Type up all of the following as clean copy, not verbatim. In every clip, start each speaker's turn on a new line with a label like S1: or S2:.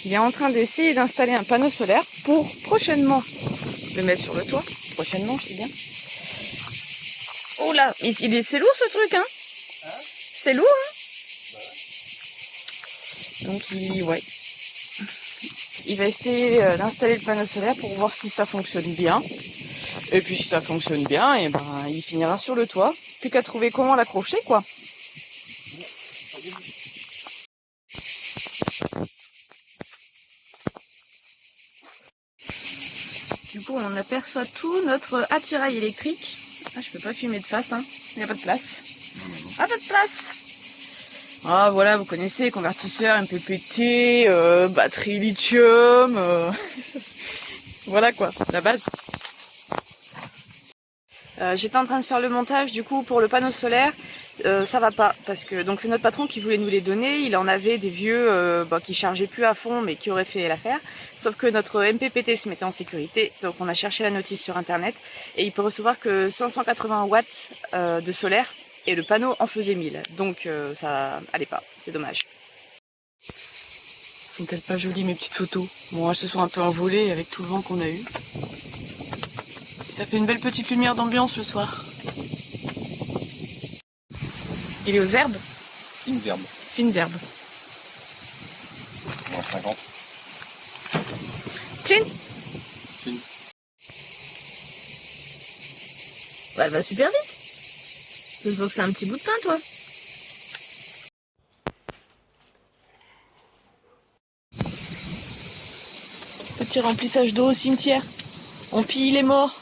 S1: Il est en train d'essayer d'installer un panneau solaire pour prochainement le mettre sur le toit. Prochainement, je dis bien. Oh là, c'est lourd ce truc, hein? C'est lourd, hein? Donc ouais. Il va essayer d'installer le panneau solaire pour voir si ça fonctionne bien. Et puis si ça fonctionne bien, et ben il finira sur le toit. Plus qu'à trouver comment l'accrocher, quoi. Du coup, on aperçoit tout notre attirail électrique. Ah, je peux pas filmer de face, hein. Il n'y a pas de place. Ah, pas de place. Ah, voilà, vous connaissez, convertisseur, MPPT, batterie lithium. Voilà quoi, la base. J'étais en train de faire le montage du coup pour le panneau solaire. Ça va pas parce que donc c'est notre patron qui voulait nous les donner. Il en avait des vieux qui chargeaient plus à fond mais qui auraient fait l'affaire. Sauf que notre MPPT se mettait en sécurité, donc on a cherché la notice sur internet et il peut recevoir que 580 watts de solaire et le panneau en faisait 1000. Donc ça allait pas, c'est dommage. Sont-elles pas jolies mes petites photos? Bon, elles se sont un peu envolées avec tout le vent qu'on a eu. Ça fait une belle petite lumière d'ambiance le soir. Il est aux herbes?
S2: Fines herbes.
S1: Fines herbes.
S2: Moins 50.
S1: Tiens.
S2: Fines.
S1: Bah, elle va super vite. Je vois que c'est un petit bout de pain, toi. Petit remplissage d'eau au cimetière. On pille les morts.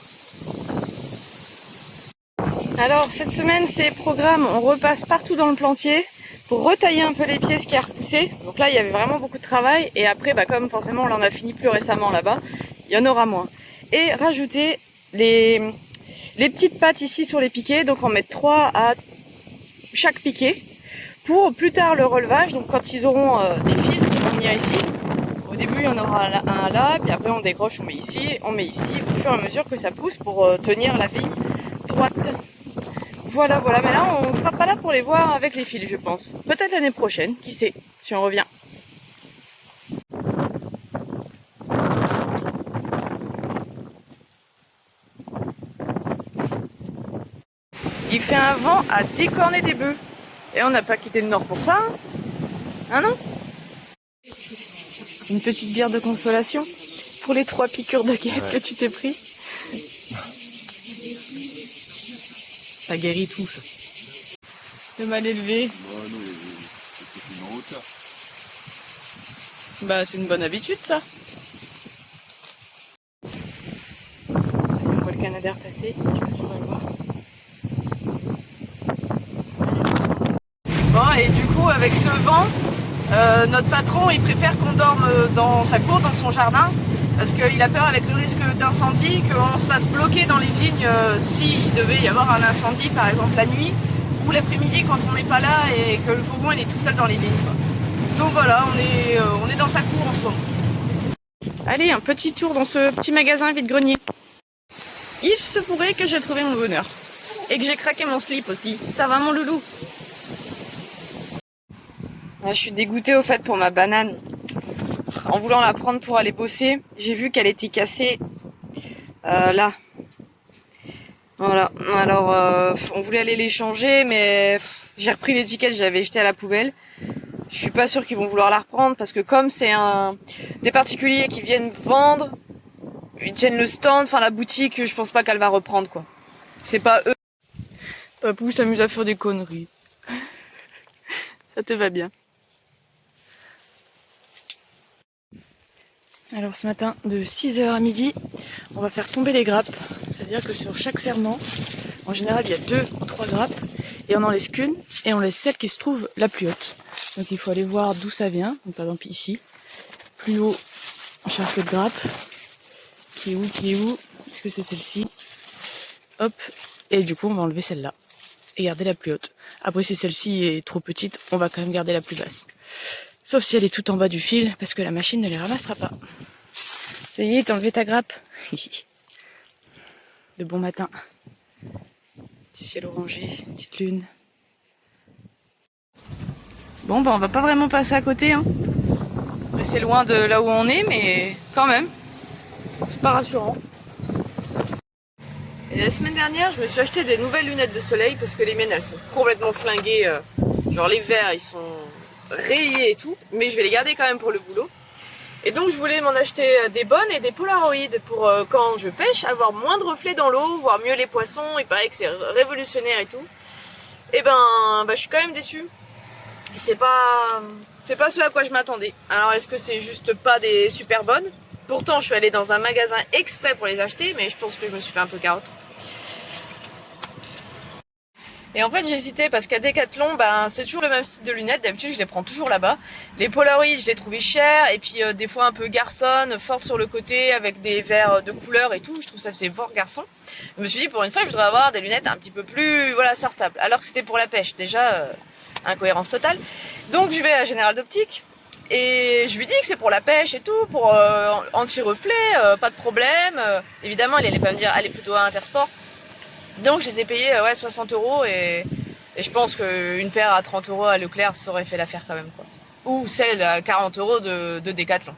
S1: Alors cette semaine c'est programme, on repasse partout dans le plantier pour retailler un peu les pièces qui a repoussé. Donc là il y avait vraiment beaucoup de travail et après comme forcément on en a fini plus récemment là-bas, il y en aura moins. Et rajouter les petites pattes ici sur les piquets, donc en mettre 3 à chaque piquet pour plus tard le relevage. Donc quand ils auront des fils qui vont venir ici, au début il y en aura un là, puis après on décroche, on met ici, au fur et à mesure que ça pousse pour tenir la vigne droite. Voilà, mais là on sera pas là pour les voir avec les fils je pense. Peut-être l'année prochaine, qui sait, si on revient. Il fait un vent à décorner des bœufs. Et on n'a pas quitté le nord pour ça, hein? Hein non? Une petite bière de consolation pour les 3 piqûres de guêpe que tu t'es pris. Ça guérit tout ça. Le mal élevé. Bah c'est une bonne habitude ça. On voit le Canadair passer, je sais pas si on va le voir. Bon et du coup avec ce vent, notre patron il préfère qu'on dorme dans sa cour, dans son jardin, parce qu'il a peur avec le risque d'incendie qu'on se fasse bloquer dans les vignes s'il devait y avoir un incendie par exemple la nuit ou l'après-midi quand on n'est pas là et que le fourgon il est tout seul dans les vignes quoi. Donc voilà, on est dans sa cour en ce moment. Allez, un petit tour dans ce petit magasin vide-grenier. Il se pourrait que j'ai trouvé mon bonheur. Et que j'ai craqué mon slip aussi. Ça va mon loulou? Je suis dégoûtée au fait pour ma banane. En voulant la prendre pour aller bosser, j'ai vu qu'elle était cassée là. Voilà, alors on voulait aller les changer mais j'ai repris l'étiquette, je l'avais jetée à la poubelle. Je suis pas sûre qu'ils vont vouloir la reprendre parce que comme c'est des particuliers qui viennent vendre, ils tiennent le stand, enfin la boutique, je pense pas qu'elle va reprendre quoi. C'est pas eux. Papou s'amuse à faire des conneries. Ça te va bien. Alors ce matin, de 6h à midi, on va faire tomber les grappes. C'est-à-dire que sur chaque serment, en général il y a 2 ou 3 grappes, et on en laisse qu'une, et on laisse celle qui se trouve la plus haute. Donc il faut aller voir d'où ça vient. Donc par exemple ici, plus haut, on cherche l'autre grappe. Qui est où? Est-ce que c'est celle-ci? Hop, et du coup on va enlever celle-là, et garder la plus haute. Après si celle-ci est trop petite, on va quand même garder la plus basse. Sauf si elle est tout en bas du fil, parce que la machine ne les ramassera pas. Ça y est, t'as enlevé ta grappe. De bon matin. Petit ciel orangé, petite lune. Bon, bah on va pas vraiment passer à côté, hein. assez loin de là où on est, mais quand même, c'est pas rassurant. Et la semaine dernière, je me suis acheté des nouvelles lunettes de soleil parce que les miennes, elles sont complètement flinguées. Genre les verres, ils sont rayés et tout, mais je vais les garder quand même pour le boulot. Et donc je voulais m'en acheter des bonnes et des Polaroid pour quand je pêche, avoir moins de reflets dans l'eau, voir mieux les poissons. Il paraît que c'est révolutionnaire et tout. Et ben je suis quand même déçue. C'est pas ce à quoi je m'attendais. Alors est-ce que c'est juste pas des super bonnes? Pourtant je suis allée dans un magasin exprès pour les acheter, mais je pense que je me suis fait un peu carotte. Et en fait j'hésitais parce qu'à Decathlon, c'est toujours le même style de lunettes, d'habitude je les prends toujours là-bas. Les Polaroid je les trouvais chers et puis des fois un peu garçonnes, fortes sur le côté avec des verres de couleur et tout, je trouve ça faisait fort garçon. Je me suis dit pour une fois je voudrais avoir des lunettes un petit peu plus sortables, alors que c'était pour la pêche, déjà incohérence totale. Donc je vais à Général d'Optique et je lui dis que c'est pour la pêche et tout, pour anti-reflet, pas de problème. Évidemment il allait pas me dire allez plutôt à Intersport. Donc je les ai payés 60 € et je pense qu'une paire à 30 € à Leclerc ça aurait fait l'affaire quand même quoi. Ou celle à 40 € de Decathlon.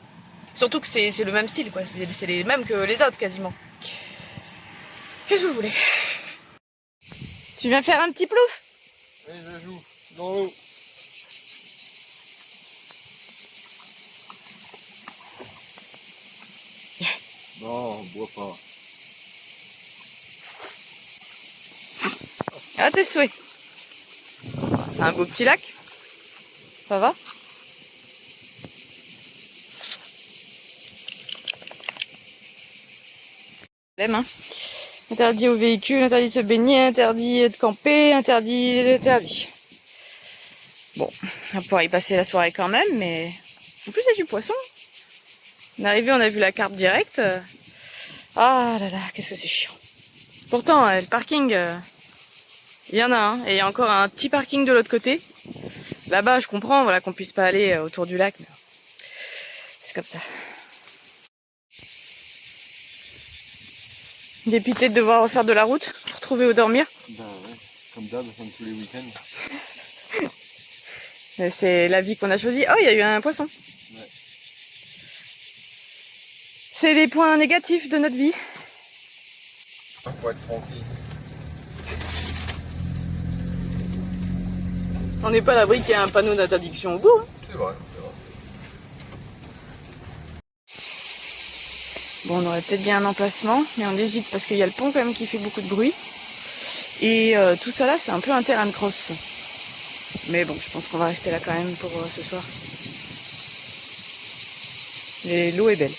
S1: Surtout que c'est le même style quoi, c'est les mêmes que les autres quasiment. Qu'est-ce que vous voulez? Tu viens faire un petit plouf?
S2: Oui, je joue dans l'eau. Non, on boit pas.
S1: Ah tes souhaits. C'est un beau petit lac. Ça va? Hein. Interdit aux véhicules, interdit de se baigner, interdit de camper, interdit. Bon, on va pouvoir y passer la soirée quand même, mais en plus il y a du poisson. On est arrivé, on a vu la carte directe. Ah là là, qu'est-ce que c'est chiant. Pourtant, le parking, il y en a un, et il y a encore un petit parking de l'autre côté. Là-bas, je comprends, voilà, qu'on puisse pas aller autour du lac, mais c'est comme ça. Dépité de devoir refaire de la route pour trouver où dormir.
S2: Ben ouais, comme d'hab, comme tous les week-ends.
S1: C'est la vie qu'on a choisie. Oh, il y a eu un poisson.
S2: Ouais.
S1: C'est les points négatifs de notre vie.
S2: Faut être tranquille.
S1: On n'est pas à l'abri qu'il y ait un panneau d'interdiction au bout. Hein.
S2: C'est vrai, c'est vrai.
S1: Bon, on aurait peut-être bien un emplacement, mais on hésite parce qu'il y a le pont quand même qui fait beaucoup de bruit. Et tout ça là, c'est un peu un terrain de cross. Mais bon, je pense qu'on va rester là quand même pour ce soir. Et l'eau est belle.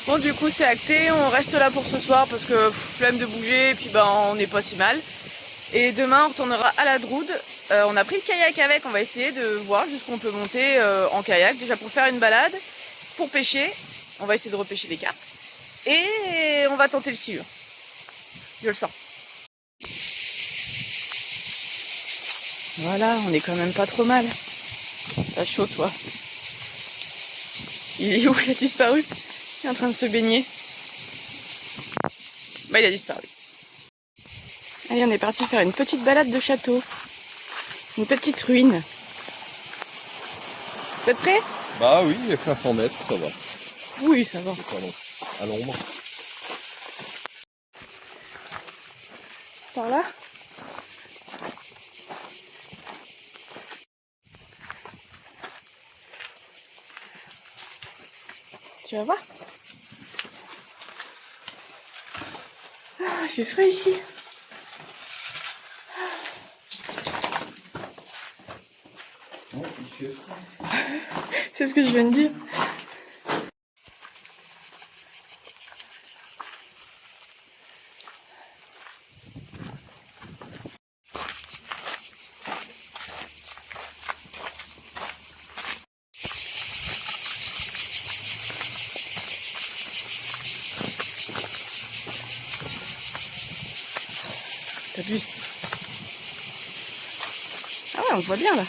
S1: Bon, du coup, c'est acté. On reste là pour ce soir parce que flemme de bouger. Et puis, on n'est pas si mal. Et demain, on retournera à la Droude. On a pris le kayak avec. On va essayer de voir jusqu'où on peut monter en kayak. Déjà pour faire une balade, pour pêcher. On va essayer de repêcher des carpes. Et on va tenter le silure. Je le sens. Voilà, on est quand même pas trop mal. T'as chaud, toi. Il est où? Il a disparu. Il est en train de se baigner. Il a disparu. Allez, on est parti faire une petite balade de château. Une petite ruine. Vous êtes prêts?
S2: Bah oui, il y a 500 mètres, ça va.
S1: Oui, ça va.
S2: C'est pas long. À l'ombre.
S1: Par là? Tu vas voir? Ah, il fait frais ici. C'est ce que je viens de dire. T'abuses. Ah ouais, on se voit bien là.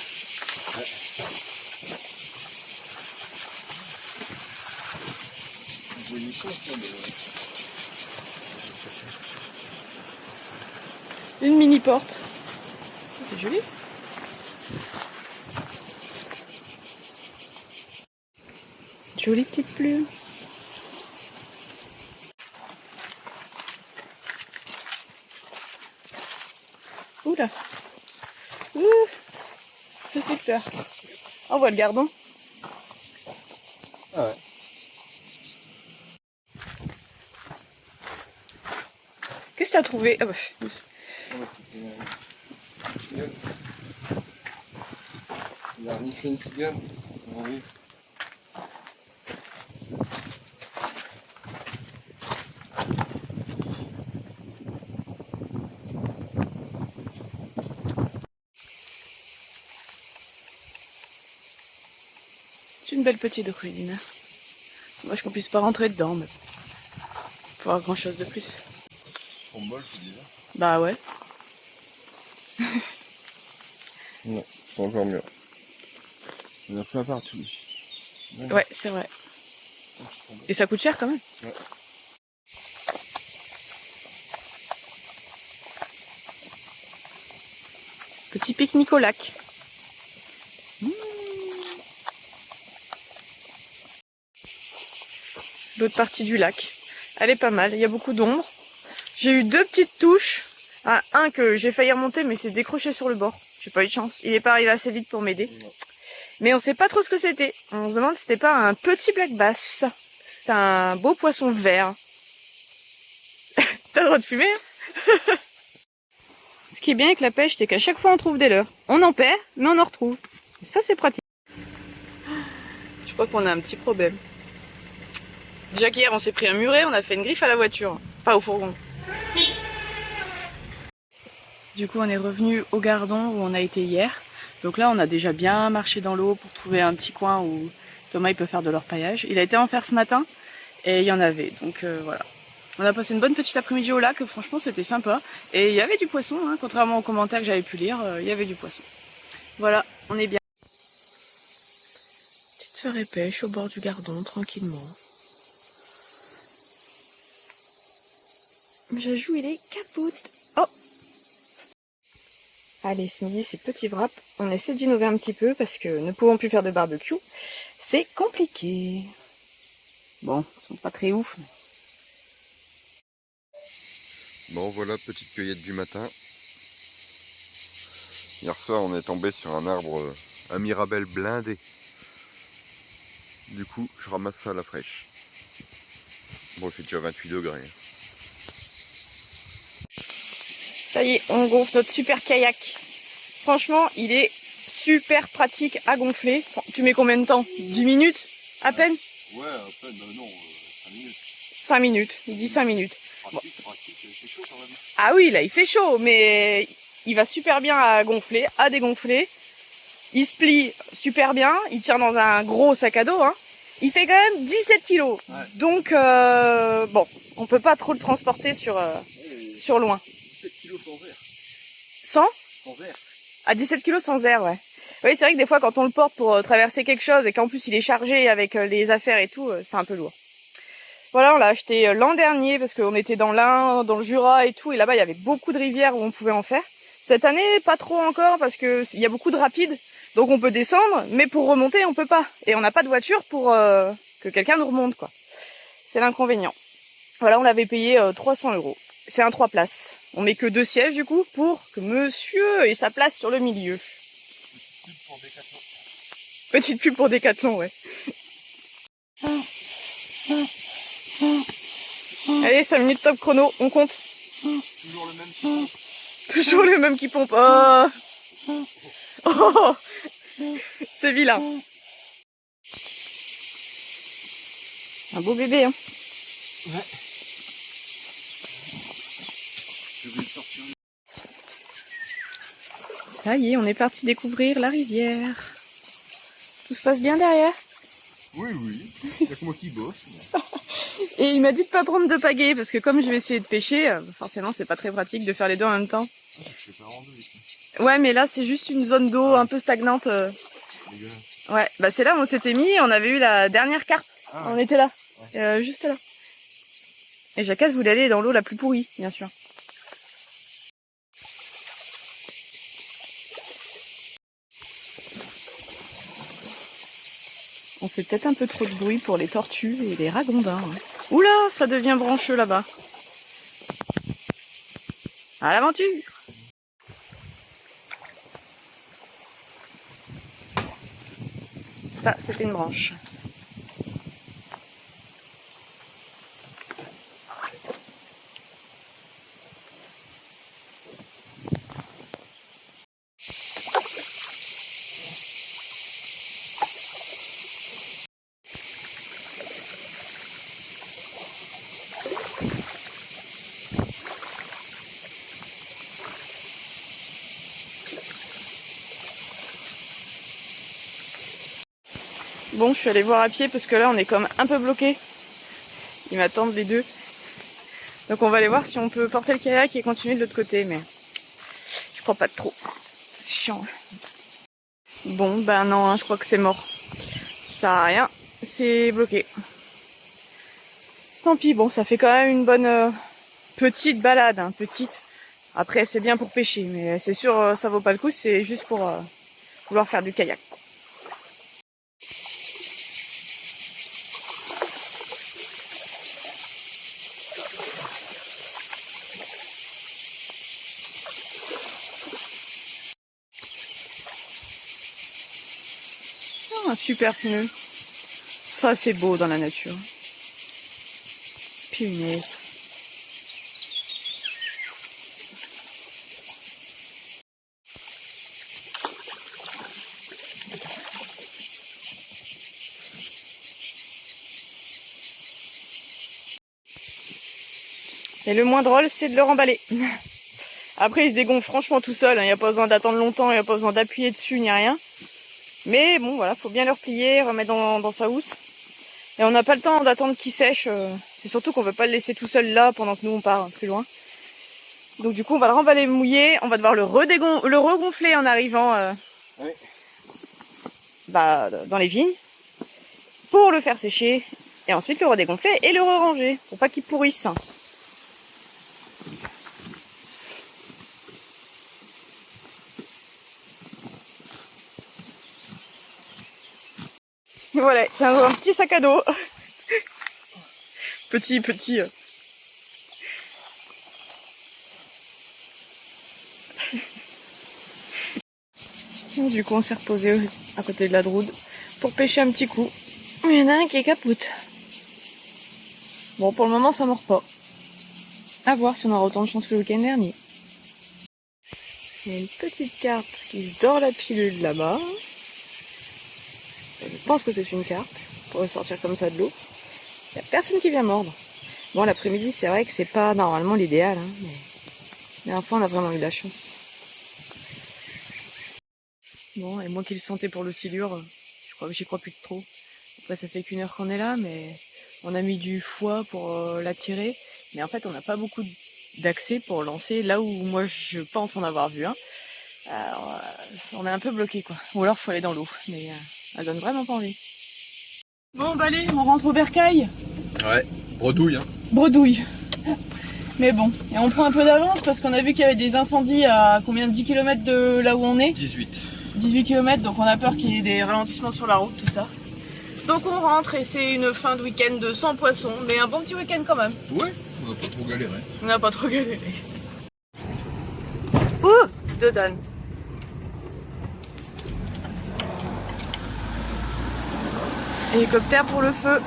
S1: Une mini porte. C'est joli. Jolie petite plume. Oula. Ouh, ça fait peur. On voit le gardon.
S2: Ah ouais.
S1: Qu'est-ce que t'as trouvé? Ah bah.
S2: Il a reniflé une petite gamme. Oui.
S1: C'est une belle petite ruine. Dommage qu'on puisse pas rentrer dedans, mais pas grand chose de plus.
S2: Son bol, tu disais?
S1: Bah ouais.
S2: Non, c'est encore mieux. Il y en a plein partout.
S1: Ouais, c'est vrai. Et ça coûte cher quand même.
S2: Ouais.
S1: Petit pique-nique au lac. L'autre partie du lac. Elle est pas mal, il y a beaucoup d'ombre. J'ai eu 2 petites touches. Ah, un que j'ai failli remonter mais c'est décroché sur le bord. J'ai pas eu de chance. Il est pas arrivé assez vite pour m'aider. Mais on sait pas trop ce que c'était. On se demande si c'était pas un petit black bass. C'est un beau poisson vert. T'as le droit de fumer, hein. Ce qui est bien avec la pêche, c'est qu'à chaque fois on trouve des leurres. On en perd, mais on en retrouve. Et ça c'est pratique. Je crois qu'on a un petit problème. Déjà qu'hier on s'est pris un muret, on a fait une griffe à la voiture. Pas au fourgon. Du coup on est revenu au Gardon où on a été hier. Donc là on a déjà bien marché dans l'eau pour trouver un petit coin où Thomas il peut faire de l'orpaillage. Il a été en faire ce matin et il y en avait. Donc voilà. On a passé une bonne petite après-midi au lac, franchement c'était sympa. Et il y avait du poisson, hein, contrairement aux commentaires que j'avais pu lire, il y avait du poisson. Voilà, on est bien. Petite soirée pêche au bord du Gardon, tranquillement. Jajou il est capote. Oh! Allez, ce midi c'est petit wrap. On essaie d'innover un petit peu parce que ne pouvons plus faire de barbecue. C'est compliqué. Bon, ils sont pas très ouf. Mais...
S2: Bon, voilà, petite cueillette du matin. Hier soir, on est tombé sur un arbre, un mirabelle blindé. Du coup, je ramasse ça à la fraîche. Bon, il fait déjà 28 degrés.
S1: Ça y est, on gonfle notre super kayak. Franchement, il est super pratique à gonfler. Tu mets combien de temps? 10 minutes? À peine?
S2: Ouais, à peine, non, 5 minutes.
S1: 5 minutes, il dit 5 minutes.
S2: Pratique, c'est chaud quand même.
S1: Ah oui, là il fait chaud, mais il va super bien à gonfler, à dégonfler. Il se plie super bien, il tient dans un gros sac à dos, hein. Il fait quand même 17 kilos. Ouais. Donc, bon, on peut pas trop le transporter sur loin.
S2: 17 kilos sans verre.
S1: Sans
S2: verre.
S1: À 17 kilos sans air, ouais. Oui, c'est vrai que des fois, quand on le porte pour traverser quelque chose et qu'en plus il est chargé avec les affaires et tout, c'est un peu lourd. Voilà, on l'a acheté l'an dernier parce qu'on était dans l'Ain, dans le Jura et tout, et là-bas il y avait beaucoup de rivières où on pouvait en faire. Cette année, pas trop encore parce que il y a beaucoup de rapides, donc on peut descendre, mais pour remonter, on peut pas. Et on n'a pas de voiture pour que quelqu'un nous remonte, quoi. C'est l'inconvénient. Voilà, on l'avait payé 300 €. C'est un 3 places. On met que 2 sièges du coup pour que monsieur ait sa place sur le milieu. Petite pub pour Décathlon, ouais. Allez, 5 minutes top chrono, on compte.
S2: Toujours le même qui pompe.
S1: Toujours le même qui pompe. Oh, oh, c'est vilain. Un beau bébé, hein.
S2: Ouais.
S1: Ça y est, on est parti découvrir la rivière. Tout se passe bien derrière?
S2: Oui, oui. Il n'y a que moi qui bosse.
S1: Et il m'a dit de pas prendre de pagaie parce que comme je vais essayer de pêcher, forcément c'est pas très pratique de faire les deux en même temps. Ouais, mais là c'est juste une zone d'eau un peu stagnante. Ouais, bah c'est là où on s'était mis, on avait eu la dernière carpe. Ah ouais. On était là, ouais. Juste là. Et Jacasse voulait aller dans l'eau la plus pourrie, bien sûr. On fait peut-être un peu trop de bruit pour les tortues et les ragondins. Hein. Oula, ça devient brancheux là-bas. À l'aventure! Ça, c'était une branche. Bon, je suis allée voir à pied parce que là on est comme un peu bloqué. Ils m'attendent les deux. Donc on va aller voir si on peut porter le kayak et continuer de l'autre côté, mais je crois pas trop. C'est chiant. Bon, ben non, hein, je crois que c'est mort. Ça sert à rien, c'est bloqué. Tant pis, bon, ça fait quand même une bonne petite balade, hein, petite. Après, c'est bien pour pêcher, mais c'est sûr, ça vaut pas le coup, c'est juste pour vouloir faire du kayak. Un super pneu. Ça, c'est beau dans la nature. Punaise. Et le moins drôle, c'est de le remballer. Après, il se dégonfle franchement tout seul. Il n'y a pas besoin d'attendre longtemps, il n'y a pas besoin d'appuyer dessus, ni rien. Mais bon, voilà, faut bien le replier, remettre dans sa housse. Et on n'a pas le temps d'attendre qu'il sèche. C'est surtout qu'on veut pas le laisser tout seul là pendant que nous on part plus loin. Donc du coup, on va le remballer mouillé. On va devoir le regonfler en arrivant
S2: Oui.
S1: dans les vignes pour le faire sécher. Et ensuite le redégonfler et le re-ranger pour pas qu'il pourrisse. Voilà, j'ai un petit sac à dos. petit. Du coup, on s'est reposé à côté de la Droude pour pêcher un petit coup. Il y en a un qui est capoute. Bon, pour le moment, ça mord pas. À voir si on aura autant de chance que le week-end dernier. Il y a une petite carpe qui se dort la pilule là-bas. Je pense que c'est une carpe pour ressortir comme ça de l'eau. Il n'y a personne qui vient mordre. Bon, l'après-midi, c'est vrai que c'est pas normalement l'idéal, hein, mais enfin, on a vraiment eu de la chance. Bon, et moi qui le sentais pour le silure, j'y crois plus trop. Après, ça fait qu'une heure qu'on est là, mais on a mis du foie pour l'attirer. Mais en fait, on n'a pas beaucoup d'accès pour lancer là où moi je pense en avoir vu un. Alors, on est un peu bloqué, quoi. Ou alors, faut aller dans l'eau. Mais elle donne vraiment pas envie. Bon, bah allez, on rentre au bercail.
S2: Ouais, bredouille. Hein.
S1: Bredouille. Mais bon, et on prend un peu d'avance parce qu'on a vu qu'il y avait des incendies à combien de 10 km de là où on est ? 18 km, donc on a peur qu'il y ait des ralentissements sur la route, tout ça. Donc on rentre et c'est une fin de week-end sans poisson, mais un bon petit week-end quand même.
S2: Ouais, on n'a pas trop galéré.
S1: On n'a pas trop galéré. Ouh, de Dan. Hélicoptère pour le feu.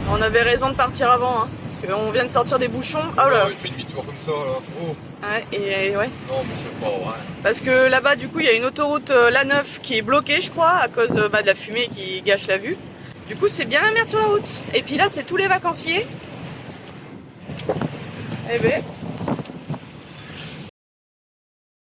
S1: On avait raison de partir avant, hein, parce qu'on vient de sortir des bouchons. Oh là.
S2: Il fait demi-tour comme ça là. Oh.
S1: Ouais, et ouais.
S2: Non, mais c'est pas vrai.
S1: Parce que là-bas, du coup, il y a une autoroute l'A9 qui est bloquée, je crois, à cause de la fumée qui gâche la vue. Du coup, c'est bien la merde sur la route. Et puis là, c'est tous les vacanciers. Eh ben,